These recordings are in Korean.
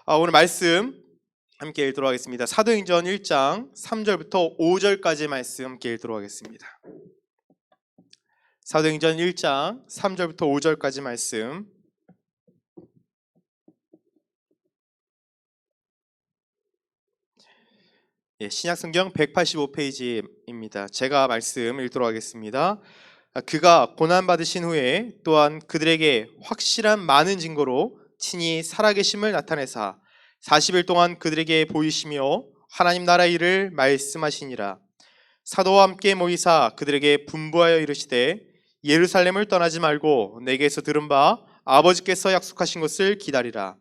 오늘 말씀 함께 읽도록 하겠습니다. 사도행전 1장 3절부터 5절까지 말씀 함께 읽도록 하겠습니다. 사도행전 1장 3절부터 5절까지 말씀. 신약성경 185페이지입니다. 제가 말씀 읽도록 하겠습니다. 그가 고난받으신 후에 또한 그들에게 확실한 많은 증거로 친히 살아계심을 나타내사 40일 동안 그들에게 보이시며 하나님 나라 일을 말씀하시니라. 사도와 함께 모이사 그들에게 분부하여 이르시되 예루살렘을 떠나지 말고 내게서 들은 바 아버지께서 약속하신 것을 기다리라.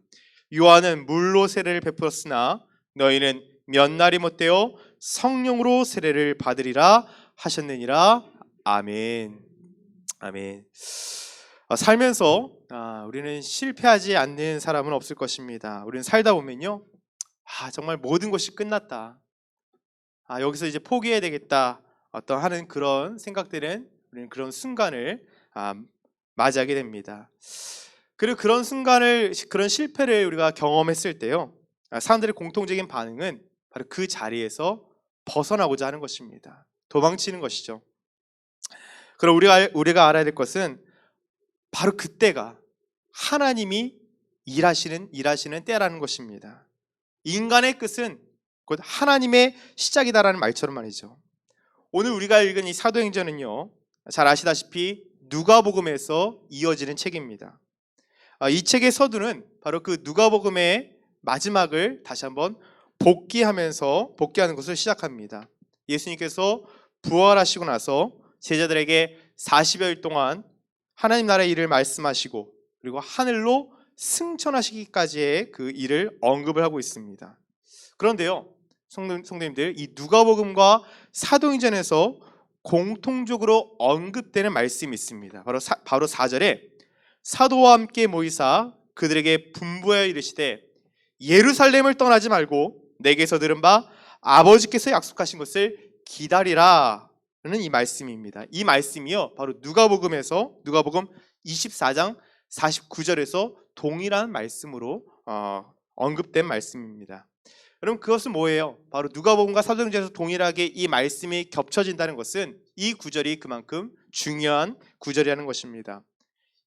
요한은 물로 세례를 베풀었으나 너희는 몇 날이 못되어 성령으로 세례를 받으리라 하셨느니라. 아멘. 아멘. 살면서 우리는 실패하지 않는 사람은 없을 것입니다. 우리는 살다 보면요, 정말 모든 것이 끝났다, 여기서 이제 포기해야 되겠다 하는 그런 생각들은 우리는 그런 순간을 맞이하게 됩니다. 그리고 그런 순간을, 그런 실패를 우리가 경험했을 때요, 사람들의 공통적인 반응은 바로 그 자리에서 벗어나고자 하는 것입니다. 도망치는 것이죠. 그럼 우리가 알아야 될 것은 바로 그때가 하나님이 일하시는 때라는 것입니다. 인간의 끝은 곧 하나님의 시작이다라는 말처럼 말이죠. 오늘 우리가 읽은 이 사도행전은요, 잘 아시다시피 누가복음에서 이어지는 책입니다. 이 책의 서두는 바로 그 누가복음의 마지막을 다시 한번 복귀하는 것을 시작합니다. 예수님께서 부활하시고 나서 제자들에게 40여일 동안 하나님 나라의 일을 말씀하시고 그리고 하늘로 승천하시기까지의 그 일을 언급을 하고 있습니다. 그런데요, 성도님들, 이 누가복음과 사도행전에서 공통적으로 언급되는 말씀이 있습니다. 바로 4절에 사도와 함께 모이사 그들에게 분부하여 이르시되 예루살렘을 떠나지 말고 내게서 들은 바 아버지께서 약속하신 것을 기다리라 는 이 말씀입니다. 이 말씀이요, 바로 누가복음 24장 49절에서 동일한 말씀으로 언급된 말씀입니다. 여러분, 그것은 뭐예요? 바로 누가복음과 사도행전에서 동일하게 이 말씀이 겹쳐진다는 것은 이 구절이 그만큼 중요한 구절이라는 것입니다.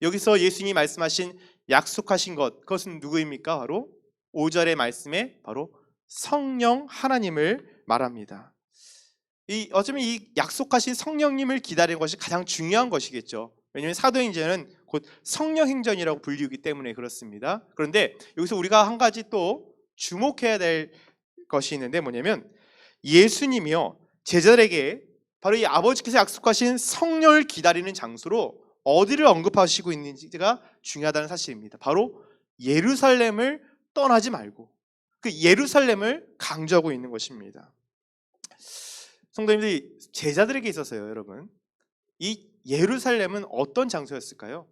여기서 예수님이 말씀하신 약속하신 것, 그것은 누구입니까? 바로 5절의 말씀에 바로 성령 하나님을 말합니다. 어쩌면 이 약속하신 성령님을 기다리는 것이 가장 중요한 것이겠죠. 왜냐하면 사도행전은 곧 성령행전이라고 불리우기 때문에 그렇습니다. 그런데 여기서 우리가 한 가지 또 주목해야 될 것이 있는데 뭐냐면, 예수님이요, 제자들에게 바로 이 아버지께서 약속하신 성령을 기다리는 장소로 어디를 언급하시고 있는지가 중요하다는 사실입니다. 바로 예루살렘을 떠나지 말고 그 예루살렘을 강조하고 있는 것입니다. 성도님들이, 제자들에게 있어서요, 여러분, 이 예루살렘은 어떤 장소였을까요?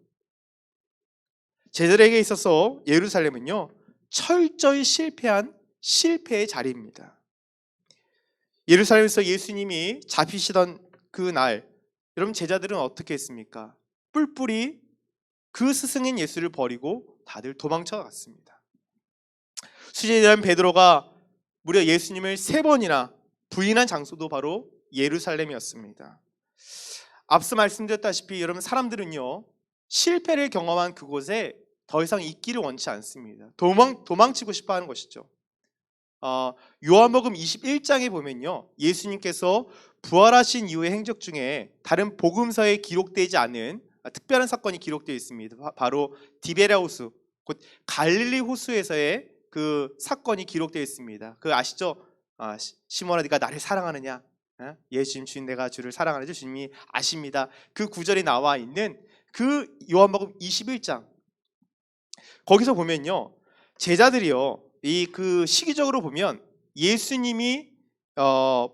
제자들에게 있어서 예루살렘은요, 철저히 실패한 실패의 자리입니다. 예루살렘에서 예수님이 잡히시던 그 날, 여러분, 제자들은 어떻게 했습니까? 뿔뿔이 그 스승인 예수를 버리고 다들 도망쳐 갔습니다. 수제자인 베드로가 무려 예수님을 3번이나 부인한 장소도 바로 예루살렘이었습니다. 앞서 말씀드렸다시피 여러분, 사람들은요, 실패를 경험한 그곳에 더 이상 있기를 원치 않습니다. 도망치고 싶어 하는 것이죠. 요한복음 21장에 보면요, 예수님께서 부활하신 이후의 행적 중에 다른 복음서에 기록되지 않은 특별한 사건이 기록되어 있습니다. 바로 디베랴 호수, 곧 갈릴리 호수에서의 그 사건이 기록되어 있습니다. 그 아시죠? 시몬아, 네가 나를 사랑하느냐? 예수님, 주인, 내가 주를 사랑하느냐? 주님이 아십니다. 그 구절이 나와 있는 그 요한복음 21장, 거기서 보면요, 제자들이요, 그 시기적으로 보면 예수님이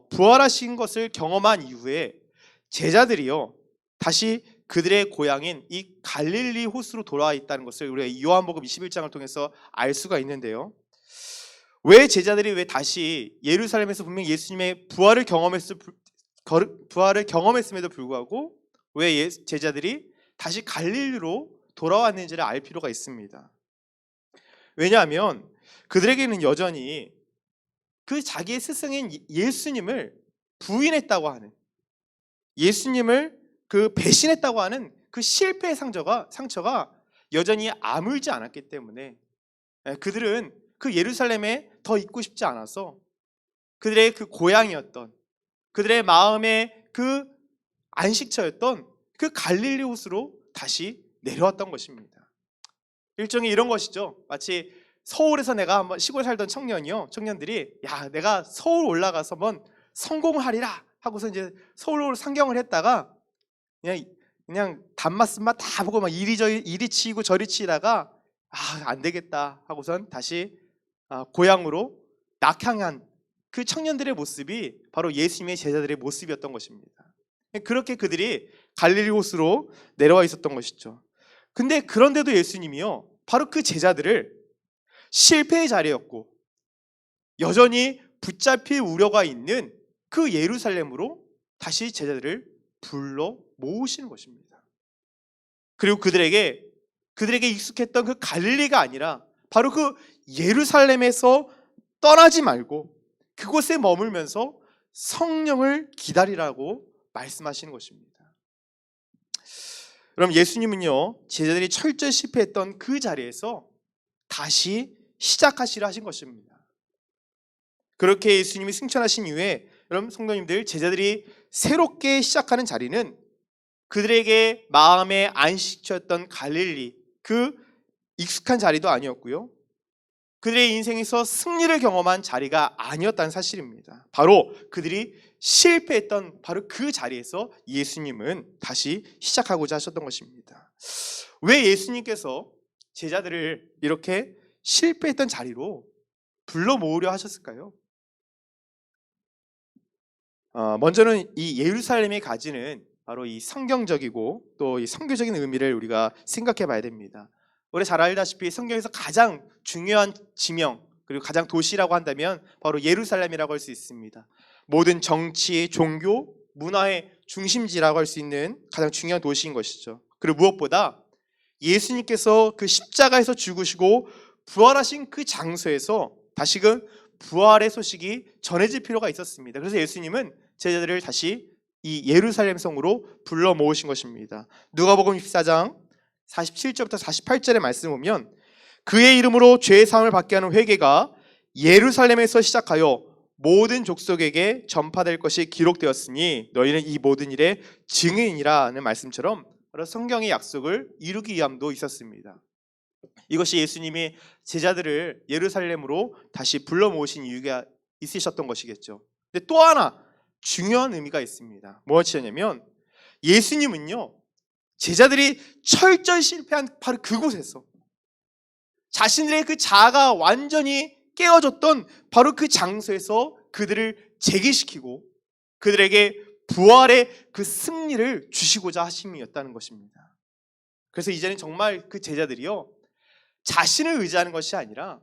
부활하신 것을 경험한 이후에 제자들이요, 다시 그들의 고향인 이 갈릴리 호수로 돌아와 있다는 것을 우리가 요한복음 21장을 통해서 알 수가 있는데요, 왜 제자들이 왜 다시 예루살렘에서 분명히 예수님의 부활을 경험했음에도 불구하고 왜 제자들이 다시 갈릴리로 돌아왔는지를 알 필요가 있습니다. 왜냐하면 그들에게는 여전히 그 자기의 스승인 예수님을 부인했다고 하는, 예수님을 그 배신했다고 하는 그 실패의 상처가 여전히 아물지 않았기 때문에 그들은 그 예루살렘에 더 있고 싶지 않아서 그들의 그 고향이었던, 그들의 마음의 그 안식처였던 그 갈릴리 호수로 다시 내려왔던 것입니다. 일종의 이런 것이죠. 마치 서울에서 내가 한번 시골 살던 청년들이 야, 내가 서울 올라가서 한번 성공하리라 하고서 이제 서울로 상경을 했다가 그냥 단맛 쓴맛 다 보고 막 이리 치이고 저리 치다가 안 되겠다 하고선 다시 고향으로 낙향한 그 청년들의 모습이 바로 예수님의 제자들의 모습이었던 것입니다. 그렇게 그들이 갈릴리 호수로 내려와 있었던 것이죠. 근데 그런데도 예수님이요, 바로 그 제자들을 실패의 자리였고 여전히 붙잡힐 우려가 있는 그 예루살렘으로 다시 제자들을 불러 모으시는 것입니다. 그리고 그들에게 익숙했던 그 갈릴리가 아니라 바로 그 예루살렘에서 떠나지 말고 그곳에 머물면서 성령을 기다리라고 말씀하시는 것입니다. 그럼 예수님은요, 제자들이 철저히 실패했던 그 자리에서 다시 시작하시라 하신 것입니다. 그렇게 예수님이 승천하신 이후에 여러분 성도님들, 제자들이 새롭게 시작하는 자리는 그들에게 마음의 안식처였던 갈릴리, 그 익숙한 자리도 아니었고요, 그들의 인생에서 승리를 경험한 자리가 아니었다는 사실입니다. 바로 그들이 실패했던 바로 그 자리에서 예수님은 다시 시작하고자 하셨던 것입니다. 왜 예수님께서 제자들을 이렇게 실패했던 자리로 불러 모으려 하셨을까요? 먼저는 이 예루살렘이 가지는 바로 이 성경적이고 또 이 선교적인 의미를 우리가 생각해 봐야 됩니다. 우리 잘 알다시피 성경에서 가장 중요한 지명 그리고 가장 도시라고 한다면 바로 예루살렘이라고 할 수 있습니다. 모든 정치, 종교, 문화의 중심지라고 할 수 있는 가장 중요한 도시인 것이죠. 그리고 무엇보다 예수님께서 그 십자가에서 죽으시고 부활하신 그 장소에서 다시금 부활의 소식이 전해질 필요가 있었습니다. 그래서 예수님은 제자들을 다시 이 예루살렘 성으로 불러 모으신 것입니다. 누가복음 24장 47절부터 48절의 말씀을 보면 그의 이름으로 죄의 사함을 받게 하는 회개가 예루살렘에서 시작하여 모든 족속에게 전파될 것이 기록되었으니 너희는 이 모든 일의 증인이라는 말씀처럼 성경의 약속을 이루기 위함도 있었습니다. 이것이 예수님이 제자들을 예루살렘으로 다시 불러 모으신 이유가 있으셨던 것이겠죠. 근데 또 하나 중요한 의미가 있습니다. 무엇이냐면 예수님은요, 제자들이 철저히 실패한 바로 그곳에서 자신들의 그 자아가 완전히 깨어졌던 바로 그 장소에서 그들을 재기시키고 그들에게 부활의 그 승리를 주시고자 하심이었다는 것입니다. 그래서 이제는 정말 그 제자들이요, 자신을 의지하는 것이 아니라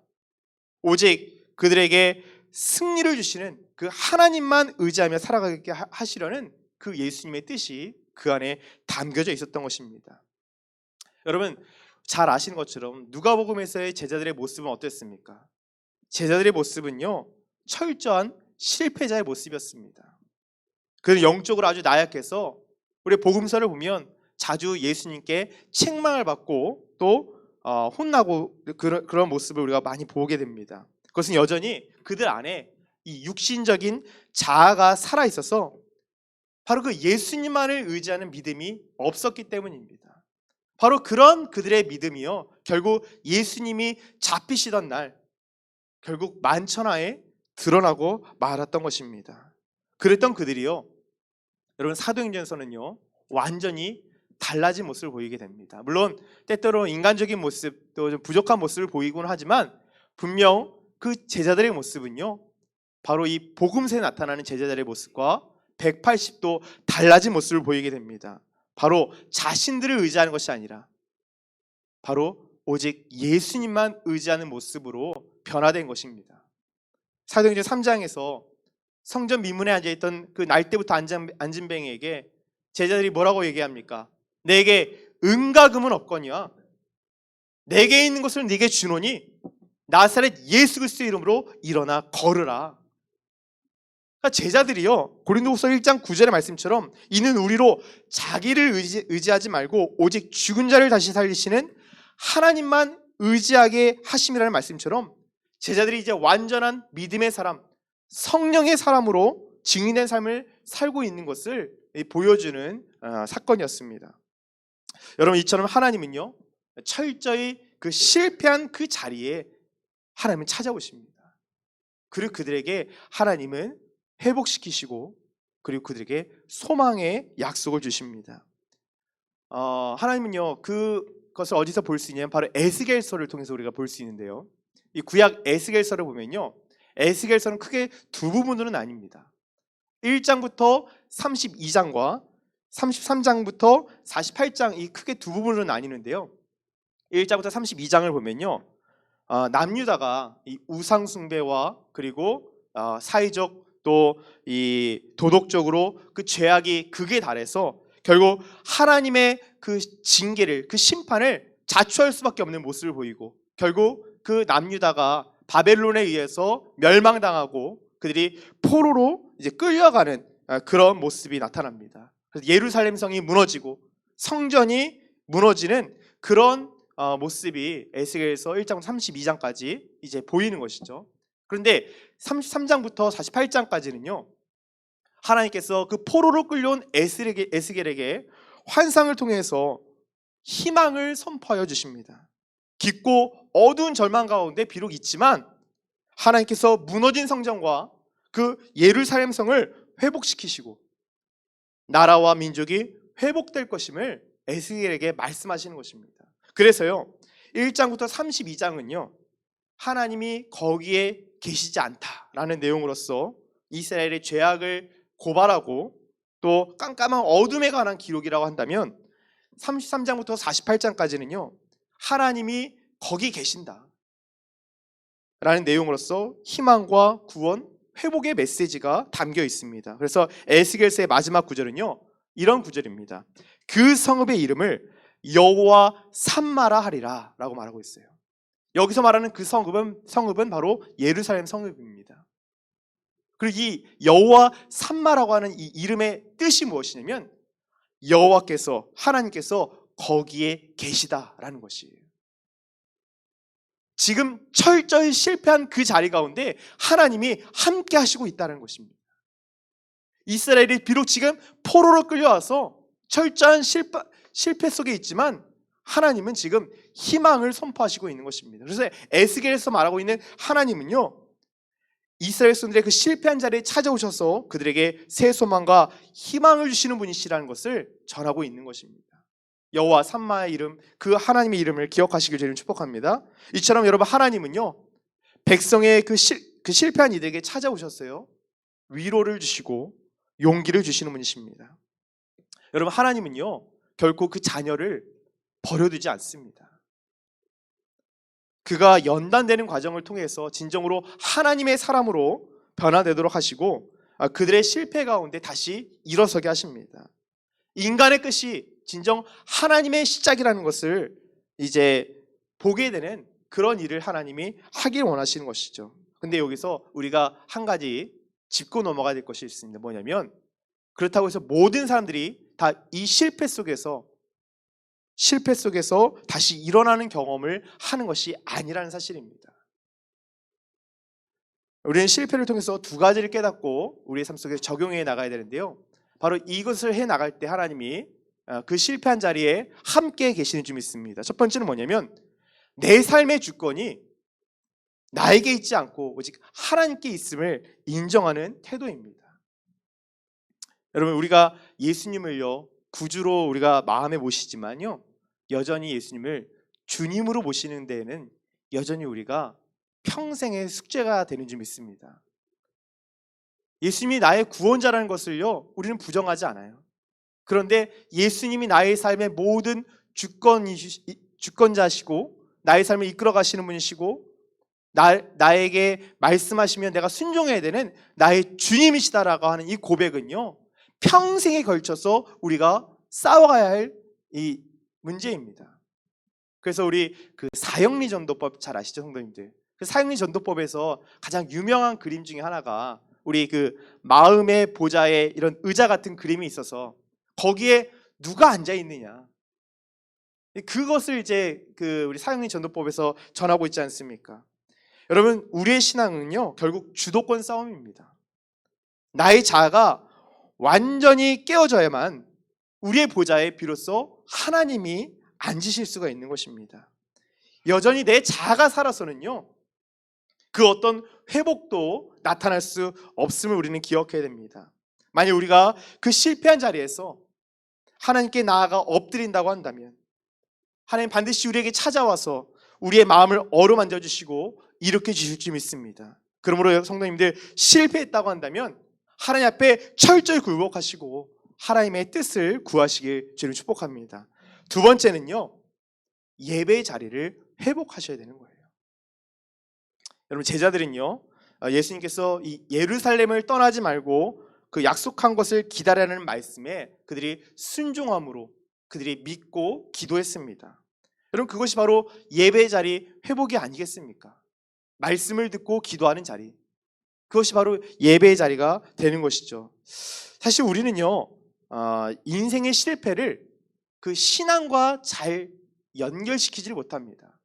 오직 그들에게 승리를 주시는 그 하나님만 의지하며 살아가게 하시려는 그 예수님의 뜻이 그 안에 담겨져 있었던 것입니다. 여러분 잘 아시는 것처럼 누가복음에서의 제자들의 모습은 어땠습니까? 제자들의 모습은요, 철저한 실패자의 모습이었습니다. 그는 영적으로 아주 나약해서 우리 복음서를 보면 자주 예수님께 책망을 받고 또 혼나고 그런 모습을 우리가 많이 보게 됩니다. 그것은 여전히 그들 안에 이 육신적인 자아가 살아있어서 바로 그 예수님만을 의지하는 믿음이 없었기 때문입니다. 바로 그런 그들의 믿음이요, 결국 예수님이 잡히시던 날 결국 만천하에 드러나고 말았던 것입니다. 그랬던 그들이요, 여러분 사도행전에서는요 완전히 달라진 모습을 보이게 됩니다. 물론 때때로 인간적인 모습 또 좀 부족한 모습을 보이곤 하지만 분명 그 제자들의 모습은요 바로 이 복음서에 나타나는 제자들의 모습과 180도 달라진 모습을 보이게 됩니다. 바로 자신들을 의지하는 것이 아니라 바로 오직 예수님만 의지하는 모습으로 변화된 것입니다. 사도행전 3장에서 성전 미문에 앉아있던 그 날 때부터 앉은 뱅이에게 제자들이 뭐라고 얘기합니까? 내게 은과 금은 없거니와 내게 있는 것을 네게 주노니 나사렛 예수 그리스도의 이름으로 일어나 걸으라. 그러니까 제자들이요, 고린도후서 1장 9절의 말씀처럼 이는 우리로 자기를 의지하지 말고 오직 죽은 자를 다시 살리시는 하나님만 의지하게 하심이라는 말씀처럼 제자들이 이제 완전한 믿음의 사람, 성령의 사람으로 증인된 삶을 살고 있는 것을 보여주는 사건이었습니다. 여러분, 이처럼 하나님은요, 철저히 그 실패한 그 자리에 하나님은 찾아오십니다. 그리고 그들에게 하나님은 회복시키시고, 그리고 그들에게 소망의 약속을 주십니다. 하나님은요, 그것을 어디서 볼 수 있냐면 바로 에스겔서를 통해서 우리가 볼 수 있는데요, 이 구약 에스겔서를 보면요, 에스겔서는 크게 두 부분으로 나뉩니다. 1장부터 32장과 33장부터 48장, 이 크게 두 부분으로 나뉘는데요, 1장부터 32장을 보면요, 남유다가 이 우상 숭배와 그리고 사회적 또 이 도덕적으로 그 죄악이 극에 달해서 결국 하나님의 그 징계를, 그 심판을 자초할 수밖에 없는 모습을 보이고, 결국 그 남유다가 바벨론에 의해서 멸망당하고 그들이 포로로 이제 끌려가는 그런 모습이 나타납니다. 그래서 예루살렘 성이 무너지고 성전이 무너지는 그런 모습이 에스겔서 1장 32장까지 이제 보이는 것이죠. 그런데 33장부터 48장까지는요, 하나님께서 그 포로로 끌려온 에스겔에게 환상을 통해서 희망을 선포하여 주십니다. 깊고 어두운 절망 가운데 비록 있지만 하나님께서 무너진 성전과 그 예루살렘 성을 회복시키시고 나라와 민족이 회복될 것임을 에스겔에게 말씀하시는 것입니다. 그래서요, 1장부터 32장은요, 하나님이 거기에 계시지 않다라는 내용으로서 이스라엘의 죄악을 고발하고 또 깜깜한 어둠에 관한 기록이라고 한다면, 33장부터 48장까지는요 하나님이 거기 계신다 라는 내용으로서 희망과 구원, 회복의 메시지가 담겨 있습니다. 그래서 에스겔서의 마지막 구절은요, 이런 구절입니다. 그 성읍의 이름을 여호와 삼마라 하리라 라고 말하고 있어요. 여기서 말하는 그 성읍은 바로 예루살렘 성읍입니다. 그리고 이 여호와 삼마라고 하는 이 이름의 뜻이 무엇이냐면 여호와께서, 하나님께서 거기에 계시다라는 것이에요. 지금 철저히 실패한 그 자리 가운데 하나님이 함께 하시고 있다는 것입니다. 이스라엘이 비록 지금 포로로 끌려와서 철저한 실패 속에 있지만 하나님은 지금 희망을 선포하시고 있는 것입니다. 그래서 에스겔에서 말하고 있는 하나님은요, 이스라엘 백성들의 그 실패한 자리에 찾아오셔서 그들에게 새 소망과 희망을 주시는 분이시라는 것을 전하고 있는 것입니다. 여호와 삼마의 이름, 그 하나님의 이름을 기억하시길 저희는 축복합니다. 이처럼 여러분, 하나님은요, 백성의 그 실패한 이들에게 찾아오셨어요. 위로를 주시고 용기를 주시는 분이십니다. 여러분, 하나님은요, 결코 그 자녀를 버려두지 않습니다. 그가 연단되는 과정을 통해서 진정으로 하나님의 사람으로 변화되도록 하시고 그들의 실패 가운데 다시 일어서게 하십니다. 인간의 끝이 진정 하나님의 시작이라는 것을 이제 보게 되는 그런 일을 하나님이 하길 원하시는 것이죠. 근데 여기서 우리가 한 가지 짚고 넘어가야 될 것이 있습니다. 뭐냐면, 그렇다고 해서 모든 사람들이 다 이 실패 속에서 다시 일어나는 경험을 하는 것이 아니라는 사실입니다. 우리는 실패를 통해서 두 가지를 깨닫고 우리의 삶 속에 적용해 나가야 되는데요, 바로 이것을 해 나갈 때 하나님이 그 실패한 자리에 함께 계시는 줄 믿습니다. 첫 번째는 뭐냐면, 내 삶의 주권이 나에게 있지 않고 오직 하나님께 있음을 인정하는 태도입니다. 여러분, 우리가 예수님을요 구주로 우리가 마음에 모시지만요, 여전히 예수님을 주님으로 모시는 데에는 여전히 우리가 평생의 숙제가 되는 줄 믿습니다. 예수님이 나의 구원자라는 것을요 우리는 부정하지 않아요. 그런데 예수님이 나의 삶의 모든 주권자시고 나의 삶을 이끌어 가시는 분이시고 나에게 말씀하시면 내가 순종해야 되는 나의 주님이시다라고 하는 이 고백은요, 평생에 걸쳐서 우리가 싸워가야 할 이 문제입니다. 그래서 우리 그 사형리 전도법 잘 아시죠, 성도님들? 그 사형리 전도법에서 가장 유명한 그림 중에 하나가 우리 그 마음의 보좌에 이런 의자 같은 그림이 있어서 거기에 누가 앉아 있느냐, 그것을 이제 그 우리 사형리 전도법에서 전하고 있지 않습니까? 여러분, 우리의 신앙은요 결국 주도권 싸움입니다. 나의 자아가 완전히 깨어져야만 우리의 보좌에 비로소 하나님이 앉으실 수가 있는 것입니다. 여전히 내 자아가 살아서는요 그 어떤 회복도 나타날 수 없음을 우리는 기억해야 됩니다. 만약 우리가 그 실패한 자리에서 하나님께 나아가 엎드린다고 한다면 하나님 반드시 우리에게 찾아와서 우리의 마음을 어루만져 주시고 일으켜 주실 줄 믿습니다. 그러므로 성도님들, 실패했다고 한다면 하나님 앞에 철저히 굴복하시고 하나님의 뜻을 구하시길 주님 축복합니다. 두 번째는요, 예배의 자리를 회복하셔야 되는 거예요. 여러분, 제자들은요 예수님께서 이 예루살렘을 떠나지 말고 그 약속한 것을 기다리라는 말씀에 그들이 순종함으로 그들이 믿고 기도했습니다. 여러분, 그것이 바로 예배의 자리 회복이 아니겠습니까? 말씀을 듣고 기도하는 자리, 그것이 바로 예배의 자리가 되는 것이죠. 사실 우리는요 인생의 실패를 그 신앙과 잘 연결시키지 못합니다.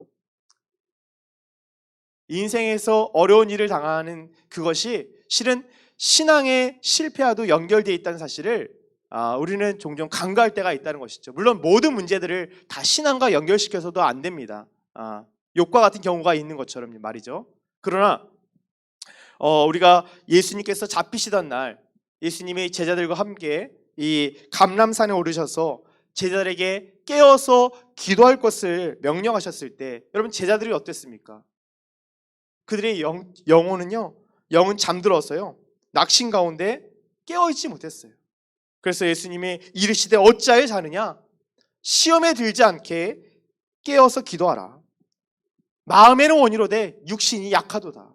인생에서 어려운 일을 당하는 그것이 실은 신앙의 실패와도 연결되어 있다는 사실을 우리는 종종 간과할 때가 있다는 것이죠. 물론 모든 문제들을 다 신앙과 연결시켜서도 안 됩니다. 욥과 같은 경우가 있는 것처럼 말이죠. 그러나 우리가 예수님께서 잡히시던 날 예수님이 제자들과 함께 이 감람산에 오르셔서 제자들에게 깨어서 기도할 것을 명령하셨을 때 여러분, 제자들이 어땠습니까? 그들의 영은 잠들어서요 낙심 가운데 깨어있지 못했어요. 그래서 예수님이 이르시되 어찌하여 자느냐, 시험에 들지 않게 깨어서 기도하라. 마음에는 원이로되 육신이 약하도다.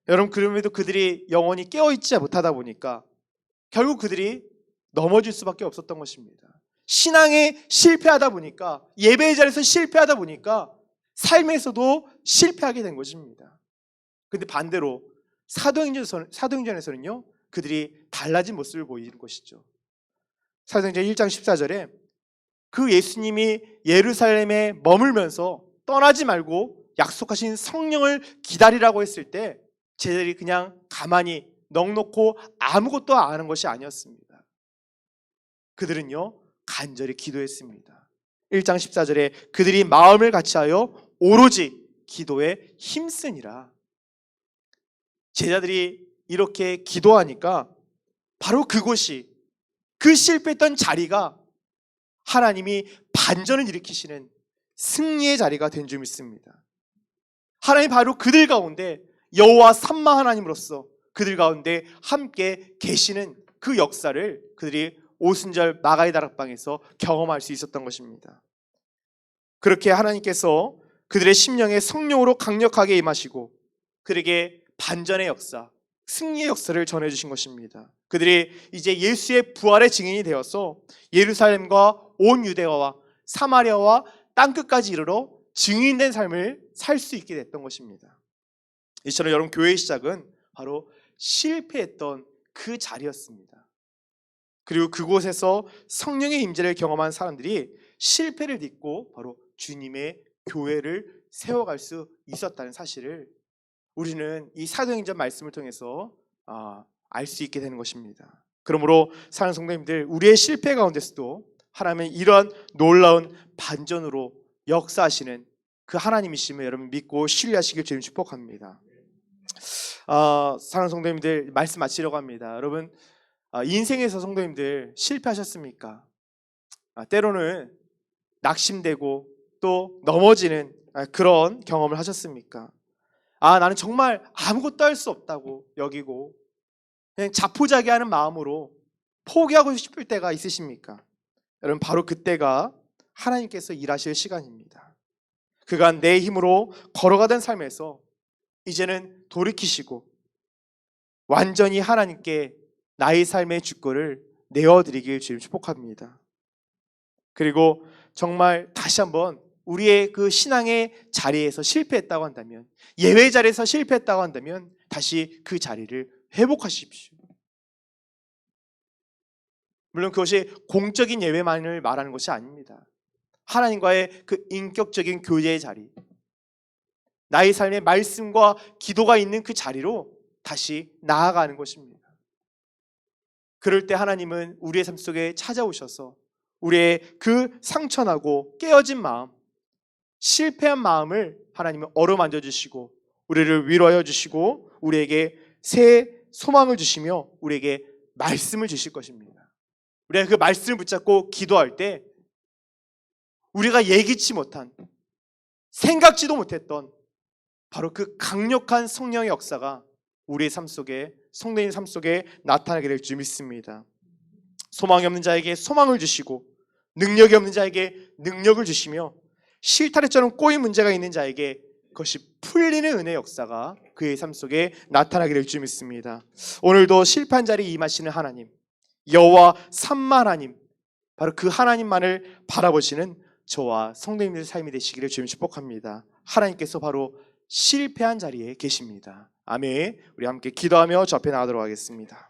여러분, 그럼에도 그들이 영혼이 깨어있지 못하다 보니까 결국 그들이 넘어질 수밖에 없었던 것입니다. 신앙에 실패하다 보니까, 예배의 자리에서 실패하다 보니까 삶에서도 실패하게 된 것입니다. 그런데 반대로 사도행전에서는요 그들이 달라진 모습을 보이는 것이죠. 사도행전 1장 14절에 그 예수님이 예루살렘에 머물면서 떠나지 말고 약속하신 성령을 기다리라고 했을 때 제자들이 그냥 가만히 넋놓고 아무것도 안 하는 것이 아니었습니다. 그들은요 간절히 기도했습니다. 1장 14절에 그들이 마음을 같이하여 오로지 기도에 힘쓰니라. 제자들이 이렇게 기도하니까 바로 그곳이, 그 실패했던 자리가 하나님이 반전을 일으키시는 승리의 자리가 된 줄 믿습니다. 하나님 바로 그들 가운데 여호와 삼마 하나님으로서 그들 가운데 함께 계시는 그 역사를 그들이 오순절 마가의 다락방에서 경험할 수 있었던 것입니다. 그렇게 하나님께서 그들의 심령에 성령으로 강력하게 임하시고 그들에게 반전의 역사, 승리의 역사를 전해주신 것입니다. 그들이 이제 예수의 부활의 증인이 되어서 예루살렘과 온 유대와와 사마리아와 땅끝까지 이르러 증인된 삶을 살 수 있게 됐던 것입니다. 이처럼 여러분, 교회의 시작은 바로 실패했던 그 자리였습니다. 그리고 그곳에서 성령의 임재를 경험한 사람들이 실패를 딛고 바로 주님의 교회를 세워갈 수 있었다는 사실을 우리는 이 사도행전 말씀을 통해서 알 수 있게 되는 것입니다. 그러므로 사랑하는 성도님들, 우리의 실패 가운데서도 하나님은 이러한 놀라운 반전으로 역사하시는 그 하나님이심을 여러분 믿고 신뢰하시길 주님 축복합니다. 사랑하는 성도님들, 말씀 마치려고 합니다. 여러분, 인생에서 성도님들 실패하셨습니까? 때로는 낙심되고 또 넘어지는 그런 경험을 하셨습니까? 나는 정말 아무것도 할 수 없다고 여기고 그냥 자포자기하는 마음으로 포기하고 싶을 때가 있으십니까? 여러분, 바로 그때가 하나님께서 일하실 시간입니다. 그간 내 힘으로 걸어가던 삶에서 이제는 돌이키시고 완전히 하나님께 나의 삶의 주권을 내어드리길 주님 축복합니다. 그리고 정말 다시 한번 우리의 그 신앙의 자리에서 실패했다고 한다면, 예외 자리에서 실패했다고 한다면 다시 그 자리를 회복하십시오. 물론 그것이 공적인 예외만을 말하는 것이 아닙니다. 하나님과의 그 인격적인 교제의 자리, 나의 삶의 말씀과 기도가 있는 그 자리로 다시 나아가는 것입니다. 그럴 때 하나님은 우리의 삶 속에 찾아오셔서 우리의 그 상처나고 깨어진 마음, 실패한 마음을 하나님은 어루만져 주시고 우리를 위로하여 주시고 우리에게 새 소망을 주시며 우리에게 말씀을 주실 것입니다. 우리가 그 말씀을 붙잡고 기도할 때 우리가 예기치 못한, 생각지도 못했던 바로 그 강력한 성령의 역사가 우리의 삶 속에, 성도님 삶 속에 나타나게 될 줄 믿습니다. 소망이 없는 자에게 소망을 주시고 능력이 없는 자에게 능력을 주시며 실타래처럼 꼬인 문제가 있는 자에게 그것이 풀리는 은혜의 역사가 그의 삶 속에 나타나게 될 줄 믿습니다. 오늘도 실패한 자리에 임하시는 하나님, 여호와 삼마 하나님, 바로 그 하나님만을 바라보시는 저와 성도님들의 삶이 되시기를 주님 축복합니다. 하나님께서 바로 실패한 자리에 계십니다. 아멘. 우리 함께 기도하며 저 앞에 나가도록 하겠습니다.